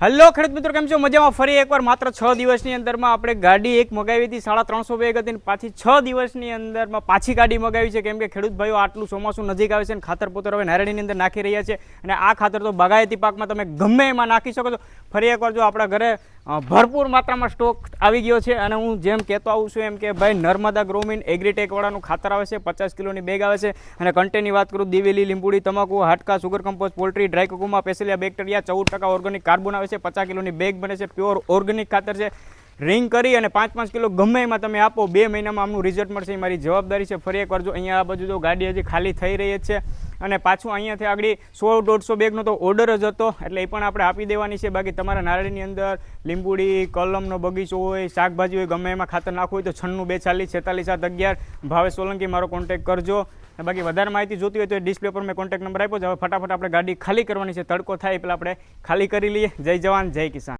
Hello ખેડૂત મિત્રો, કેમ છો? મજામાં? ફરી એકવાર માત્ર 6 દિવસની અંદરમાં આપણે ગાડી એક મગાવી હતી 350 બેગ હતી ને પાછી 6 દિવસની અંદરમાં પાછી ગાડી મગાવી છે. કેમ કે ખેડૂત ભાઈઓ આટલું ચોમાસું નજીક આવે છે અને ખાતર પોતર હવે નારળીની અંદર નાખી રહ્યા છે અને આ ખાતર તો બાગાયતી પાકમાં તમે ગમે એમાં નાખી શકો છો. ફરી એકવાર જો આપણા ઘરે ભરપૂર માત્રામાં સ્ટોક આવી ગયો છે અને હું જેમ કહેતો આવું છું એમ કે ભાઈ નર્મદા ગ્રોમીન એગ્રીટેક વાળાનું ખાતર આવે છે, 50 કિલોની બેગ આવે છે અને કન્ટેની વાત કરું દિવેલી, લીંબુડી, તમાકુ, હાડકા, સુગર કમ્પોઝ, પોલ્ટ્રી, ડ્રાય કોકોમા, પેસેલિયા બેક્ટેરિયા, 14% ઓર્ગેનિક કાર્બન આવે છે, 50 કિલોની બેગ બને છે, પ્યોર ઓર્ગેનિક ખાતર છે. રિંગ કરી અને 5-5 કિલો ગમે એમાં તમે આપો, 2 મહિનામાં આમનું રિઝલ્ટ મળશે. એ મારી જવાબદારી છે. ફરી એકવાર જો અહીંયા આ બાજુ તો ગાડી હજી ખાલી થઈ રહી જ છે અને પાછું અહીંયાથી આગળ 100-150 બેગનો તો ઓર્ડર જ હતો એટલે એ પણ આપણે આપી દેવાની છે. બાકી તમારા નારળીની અંદર લીંબુડી, કલમનો બગીચો હોય, શાકભાજી હોય, ગમે એમાં ખાતર નાખવું હોય તો 96 42 46 711 ભાવેશ સોલંકી મારો કોન્ટેક્ટ કરજો. બાકી વધારે માહિતી જોતી હોય તો ડિસ્પ્લે પર મેં કોન્ટેક્ટ નંબર આપ્યો છે. હવે ફટાફટ આપણે ગાડી ખાલી કરવાની છે. તડકો થાય પહેલાં આપણે ખાલી કરી લઈએ. જય જવાન, જય કિસાન.